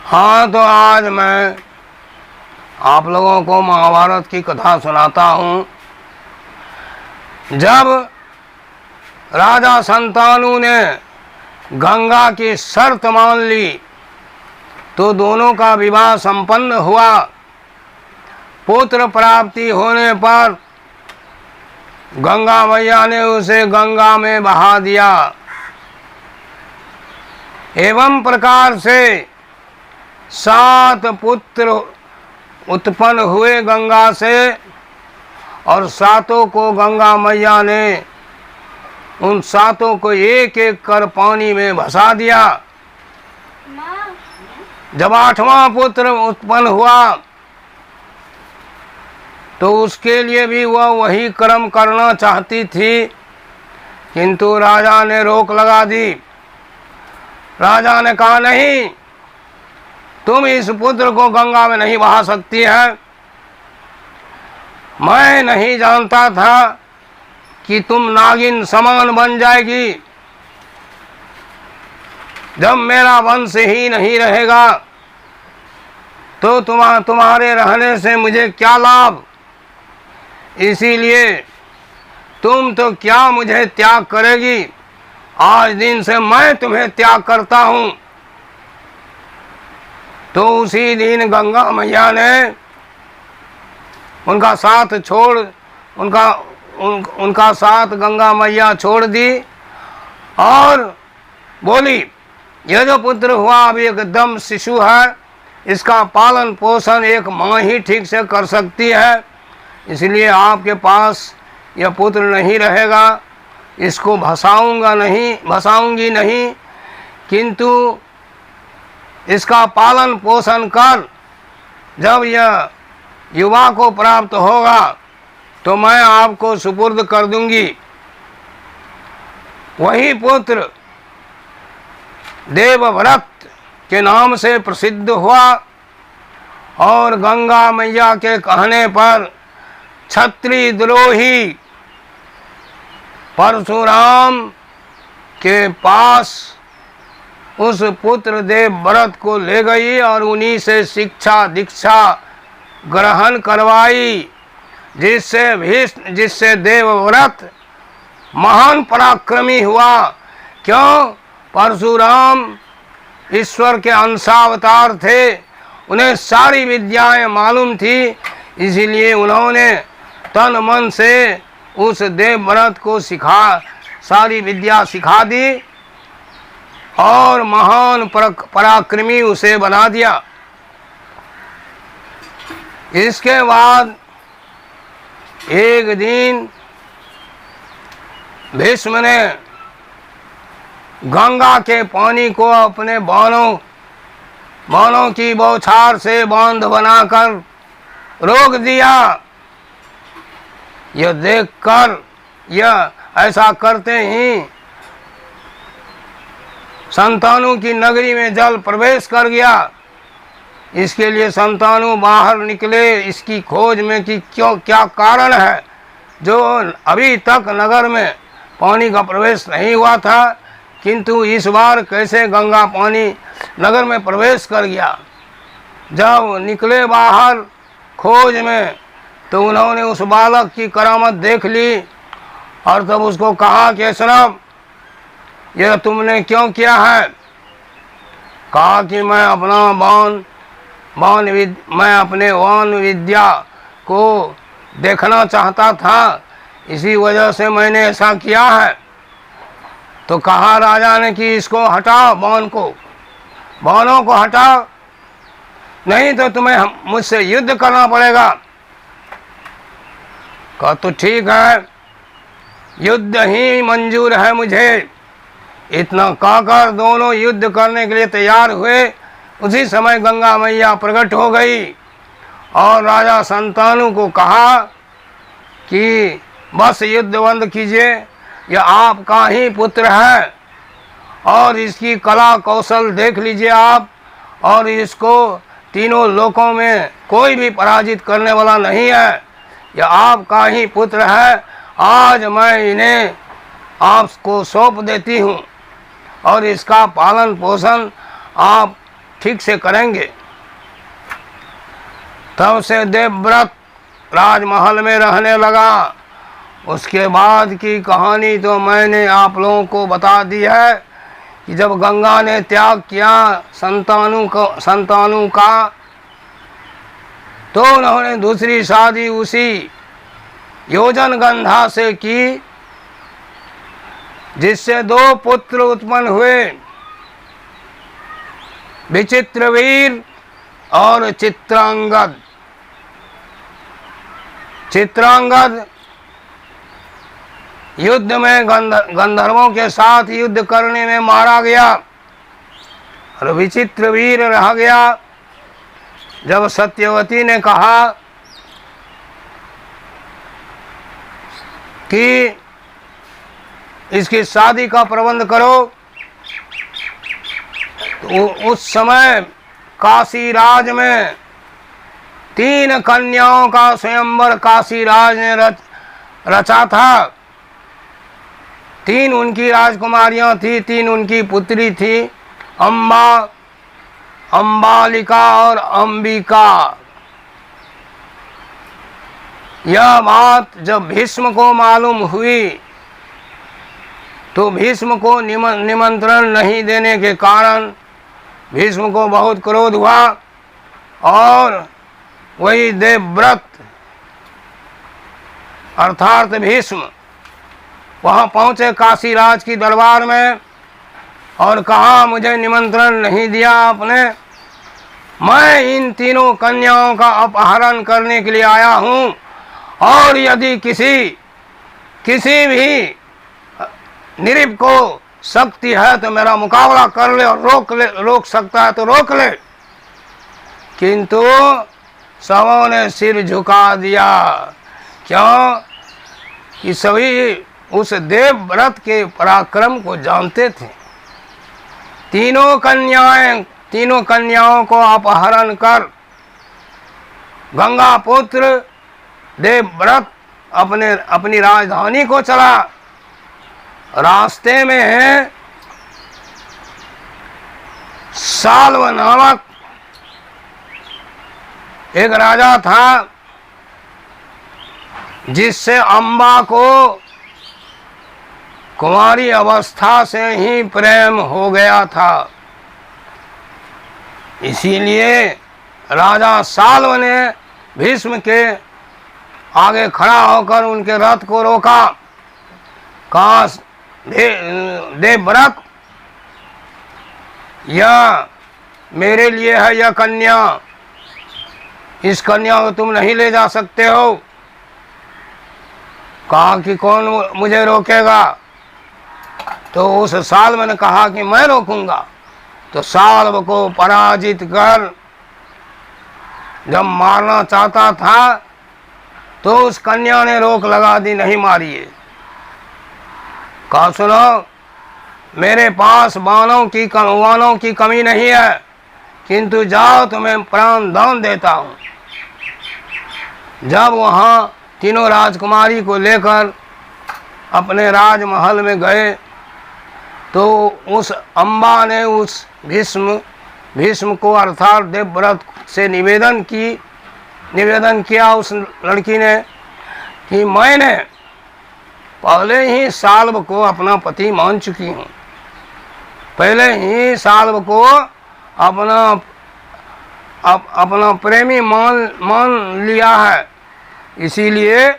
हाँ, तो आज मैं आप लोगों को महाभारत की कथा सुनाता हूँ। जब राजा संतानु ने गंगा की शर्त मान ली तो दोनों का विवाह संपन्न हुआ। पुत्र प्राप्ति होने पर गंगा मैया ने उसे गंगा में बहा दिया। एवं प्रकार से 7 पुत्र उत्पन्न हुए गंगा से, और 7 को गंगा मैया ने उन 7 को एक एक कर पानी में भसा दिया। जब 8वां पुत्र उत्पन्न हुआ तो उसके लिए भी वह वही कर्म करना चाहती थी, किंतु राजा ने रोक लगा दी। राजा ने कहा, नहीं, तुम इस पुत्र को गंगा में नहीं बहा सकती है। मैं नहीं जानता था कि तुम नागिन समान बन जाएगी। जब मेरा वंश ही नहीं रहेगा तो तुम्हारे रहने से मुझे क्या लाभ। इसीलिए तुम तो क्या मुझे त्याग करेगी, आज दिन से मैं तुम्हें त्याग करता हूँ। तो उसी दिन गंगा मैया ने उनका साथ गंगा मैया छोड़ दी और बोली, यह जो पुत्र हुआ अभी एकदम शिशु है, इसका पालन पोषण एक माँ ही ठीक से कर सकती है। इसलिए आपके पास यह पुत्र नहीं रहेगा, इसको भसाऊंगी नहीं, किंतु इसका पालन पोषण कर जब यह युवा को प्राप्त होगा तो मैं आपको सुपुर्द कर दूंगी। वही पुत्र देवव्रत के नाम से प्रसिद्ध हुआ और गंगा मैया के कहने पर क्षत्रिय द्रोही परशुराम के पास उस पुत्र देवव्रत को ले गई और उन्हीं से शिक्षा दीक्षा ग्रहण करवाई, जिससे देवव्रत महान पराक्रमी हुआ। क्यों? परशुराम ईश्वर के अंशावतार थे, उन्हें सारी विद्याएं मालूम थी, इसीलिए उन्होंने तन मन से उस देवव्रत को सारी विद्या सिखा दी और महान पराक्रमी उसे बना दिया। इसके बाद एक दिन भीष्म ने गंगा के पानी को अपने बाणों की बौछार से बांध बनाकर रोक दिया। यह देखकर यह ऐसा करते ही संतानु की नगरी में जल प्रवेश कर गया। इसके लिए संतानु बाहर निकले इसकी खोज में कि क्या कारण है जो अभी तक नगर में पानी का प्रवेश नहीं हुआ था, किंतु इस बार कैसे गंगा पानी नगर में प्रवेश कर गया। जब निकले बाहर खोज में तो उन्होंने उस बालक की करामत देख ली और तब उसको कहा कि शराब यह तुमने क्यों किया है। कहा कि मैं अपने वान विद्या को देखना चाहता था, इसी वजह से मैंने ऐसा किया है। तो कहा राजा ने कि इसको हटाओ, बाणों को हटाओ, नहीं तो तुम्हें मुझसे युद्ध करना पड़ेगा। कहा तो ठीक है, युद्ध ही मंजूर है मुझे। इतना कहकर दोनों युद्ध करने के लिए तैयार हुए। उसी समय गंगा मैया प्रकट हो गई और राजा संतानु को कहा कि बस युद्ध बंद कीजिए, यह आपका ही पुत्र है और इसकी कला कौशल देख लीजिए आप, और इसको तीनों लोकों में कोई भी पराजित करने वाला नहीं है। यह आपका ही पुत्र है। आज मैं इन्हें आपको सौंप देती हूँ और इसका पालन पोषण आप ठीक से करेंगे। तब से देवव्रत राजमहल में रहने लगा। उसके बाद की कहानी तो मैंने आप लोगों को बता दी है कि जब गंगा ने त्याग किया संतानु का, तो उन्होंने दूसरी शादी उसी योजनगंधा से की, जिससे 2 पुत्र उत्पन्न हुए, विचित्रवीर और चित्रांगद। चित्रांगद युद्ध में गंधर्वों के साथ युद्ध करने में मारा गया और विचित्रवीर रह गया। जब सत्यवती ने कहा कि इसकी शादी का प्रबंध करो, तो उस समय काशीराज में 3 कन्याओं का स्वयंवर काशीराज ने रचा था। 3 उनकी राजकुमारियां थी, 3 उनकी पुत्री थी, अम्बा, अम्बालिका और अंबिका। यह बात जब भीष्म को मालूम हुई तो भीष्म को निमंत्रण नहीं देने के कारण भीष्म को बहुत क्रोध हुआ और वही देवव्रत अर्थात भीष्म वहाँ पहुँचे काशीराज की दरबार में और कहा, मुझे निमंत्रण नहीं दिया आपने, मैं इन 3 कन्याओं का अपहरण करने के लिए आया हूँ, और यदि किसी भी निरीप को शक्ति है तो मेरा मुकाबला कर ले और रोक सकता है तो रोक ले। किंतु सबों ने सिर झुका दिया। क्यों? कि सभी उस देवव्रत के पराक्रम को जानते थे। 3 कन्याओं को अपहरण कर गंगा पुत्र देवव्रत अपनी राजधानी को चला। रास्ते में साल्व नामक एक राजा था, जिससे अम्बा को कुंवारी अवस्था से ही प्रेम हो गया था। इसीलिए राजा साल्व ने भीष्म के आगे खड़ा होकर उनके रथ को रोका। कहा, देवव्रत, यह मेरे लिए है यह कन्या, इस कन्या को तुम नहीं ले जा सकते हो। कहा कि कौन मुझे रोकेगा? तो उस साल्व ने कहा कि मैं रोकूंगा। तो साल्व को पराजित कर जब मारना चाहता था तो उस कन्या ने रोक लगा दी, नहीं मारिए। कहा, सुनो, मेरे पास बाणों की कमी नहीं है, किंतु जाओ तुम्हें प्राण दान देता हूँ। जब वहाँ 3 राजकुमारी को लेकर अपने राजमहल में गए तो उस अम्बा ने उस भीष्म को अर्थात देवव्रत से निवेदन किया उस लड़की ने कि मैंने पहले ही साल्व को अपना पति मान चुकी हूँ, पहले ही साल्व को अपना प्रेमी मान लिया है, इसीलिए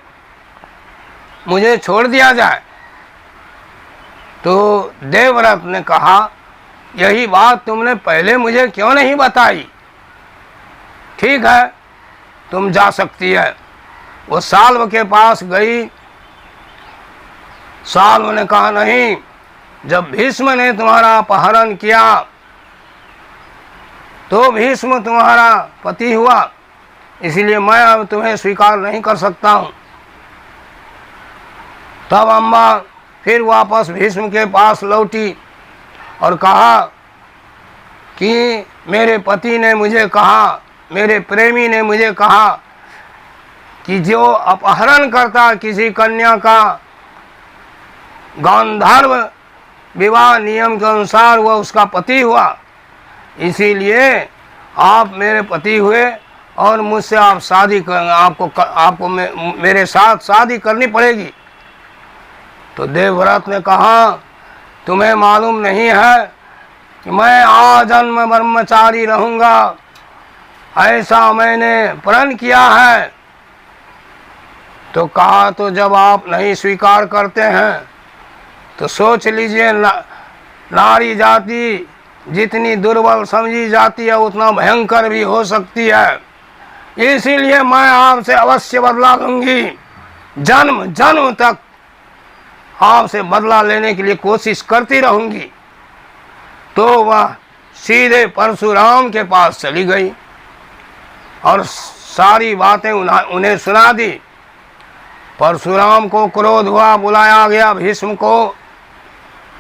मुझे छोड़ दिया जाए। तो देवव्रत ने कहा, यही बात तुमने पहले मुझे क्यों नहीं बताई? ठीक है, तुम जा सकती है। वो साल्व के पास गई। साल्व ने कहा, नहीं, जब भीष्म ने तुम्हारा अपहरण किया तो भीष्म तुम्हारा पति हुआ, इसलिए मैं अब तुम्हें स्वीकार नहीं कर सकता हूँ। तब अम्बा फिर वापस भीष्म के पास लौटी और कहा कि मेरे पति ने मुझे कहा, मेरे प्रेमी ने मुझे कहा कि जो अपहरण करता किसी कन्या का गांधर्व विवाह नियम के अनुसार वह उसका पति हुआ, इसीलिए आप मेरे पति हुए और मुझसे आप शादी कर, आपको मेरे साथ शादी करनी पड़ेगी। तो देवव्रत ने कहा, तुम्हें मालूम नहीं है कि मैं आजन्म ब्रह्मचारी रहूँगा, ऐसा मैंने प्रण किया है। तो कहा, तो जब आप नहीं स्वीकार करते हैं तो सोच लीजिए, नारी जाति जितनी दुर्बल समझी जाती है उतना भयंकर भी हो सकती है। इसीलिए मैं आपसे अवश्य बदला लूँगी, जन्म जन्म तक आपसे बदला लेने के लिए कोशिश करती रहूँगी। तो वह सीधे परशुराम के पास चली गई और सारी बातें उन्हें सुना दी। परशुराम को क्रोध हुआ, बुलाया गया भीष्म को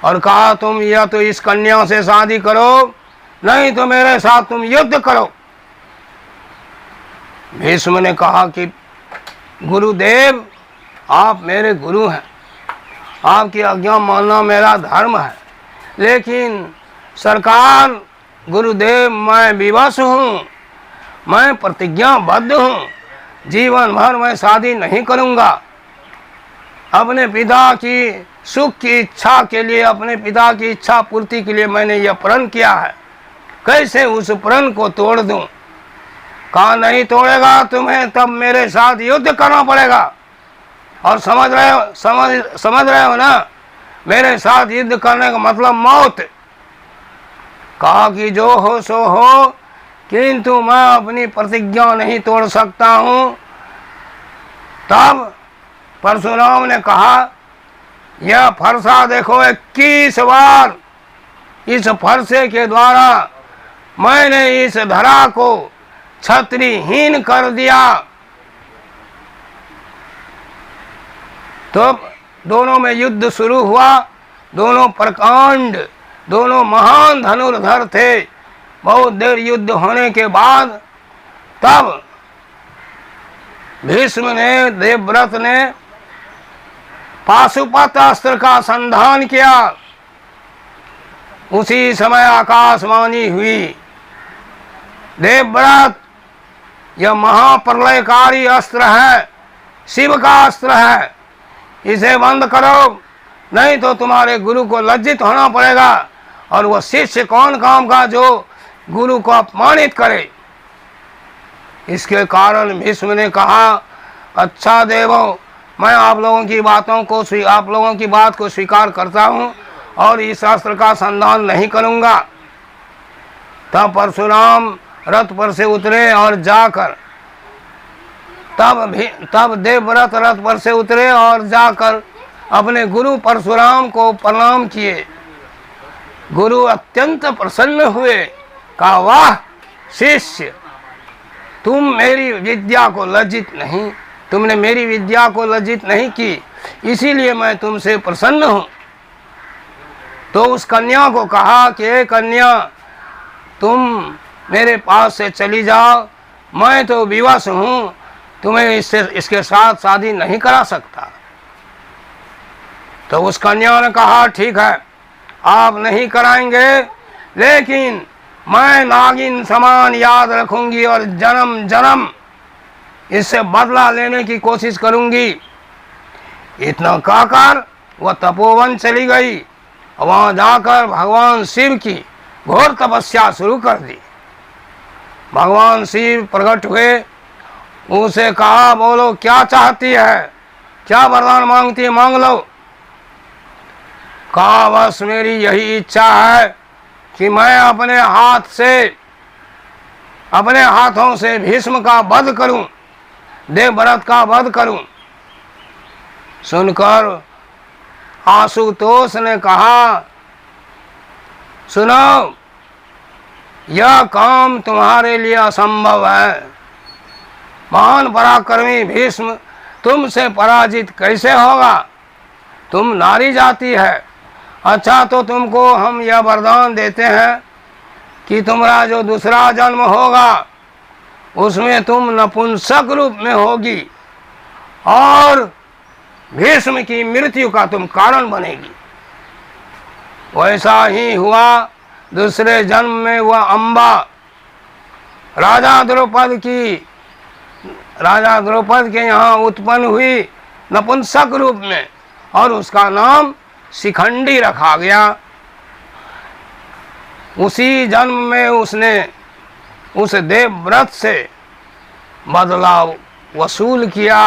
और कहा, तुम या तो इस कन्या से शादी करो, नहीं तो मेरे साथ तुम युद्ध करो। भीष्म ने कहा कि गुरुदेव, आप मेरे गुरु हैं, आपकी आज्ञा मानना मेरा धर्म है, लेकिन सरकार गुरुदेव मैं विवश हूँ, मैं प्रतिज्ञाबद्ध हूँ, जीवन भर मैं शादी नहीं करूँगा। अपने पिता की सुख की इच्छा के लिए, अपने पिता की इच्छा पूर्ति के लिए मैंने यह प्रण किया है, कैसे उस प्रण को तोड़ दूं? कहा, नहीं तोड़ेगा तुम्हें तब मेरे साथ युद्ध करना पड़ेगा। और समझ रहे हो ना, मेरे साथ युद्ध करने का मतलब मौत। कहा कि जो हो सो हो, किंतु मैं अपनी प्रतिज्ञा नहीं तोड़ सकता हूँ। तब परशुराम ने कहा, यह फरसा देखो 21 बार, इस फरसे के द्वारा मैंने इस धरा को छत्रीहीन कर दिया। तो दोनों में युद्ध शुरू हुआ। दोनों प्रकांड, दोनों महान धनुर्धर थे। बहुत देर युद्ध होने के बाद तब भीष्म ने, देवव्रत ने पाशुपत अस्त्र का संधान किया। उसी समय आकाशवाणी हुई, देवव्रत, यह महाप्रलयकारी अस्त्र है, शिव का अस्त्र है, इसे बंद करो, नहीं तो तुम्हारे गुरु को लज्जित होना पड़ेगा। और वह शिष्य कौन काम का जो गुरु को अपमानित करे। इसके कारण भीष्म ने कहा, अच्छा देवों, मैं आप लोगों की बात को स्वीकार करता हूँ और इस अस्त्र का संधान नहीं करूँगा। तब परशुराम रथ पर से उतरे और जाकर तब देवव्रत रथ पर से उतरे और जाकर अपने गुरु परशुराम को प्रणाम किए। गुरु अत्यंत प्रसन्न हुए, कहा, वाह शिष्य, तुमने मेरी विद्या को लज्जित नहीं की, इसीलिए मैं तुमसे प्रसन्न हूँ। तो उस कन्या को कहा कि कन्या, तुम मेरे पास से चली जाओ, मैं तो विवश हूँ, तुम्हें इसके साथ शादी नहीं करा सकता। तो उस कन्या ने कहा, ठीक है, आप नहीं कराएंगे, लेकिन मैं नागिन समान याद रखूंगी और जन्म जन्म इससे बदला लेने की कोशिश करूंगी। इतना कहकर वह तपोवन चली गई। वहां जाकर भगवान शिव की घोर तपस्या शुरू कर दी। भगवान शिव प्रकट हुए, उनसे कहा, बोलो क्या चाहती है, क्या वरदान मांगती है, मांग लो। कहा, बस मेरी यही इच्छा है कि मैं अपने हाथों से भीष्म का वध करूं, देवव्रत का वध करूं। सुनकर आशुतोष ने कहा, सुनो, यह काम तुम्हारे लिए असंभव है। महान पराक्रमी भीष्म तुमसे पराजित कैसे होगा? तुम नारी जाति है। अच्छा, तो तुमको हम यह वरदान देते हैं कि तुम्हारा जो दूसरा जन्म होगा उसमें तुम नपुंसक रूप में होगी और भीष्म की मृत्यु का तुम कारण बनेगी। वैसा ही हुआ। दूसरे जन्म में वह अम्बा राजा द्रौपद के यहाँ उत्पन्न हुई नपुंसक रूप में, और उसका नाम शिखंडी रखा गया। उसी जन्म में उसने उस देवव्रत से बदला वसूल किया।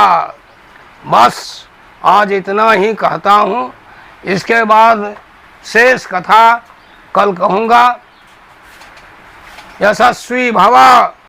बस आज इतना ही कहता हूँ, इसके बाद शेष कथा कल कहूँगा। यशस्वी भव।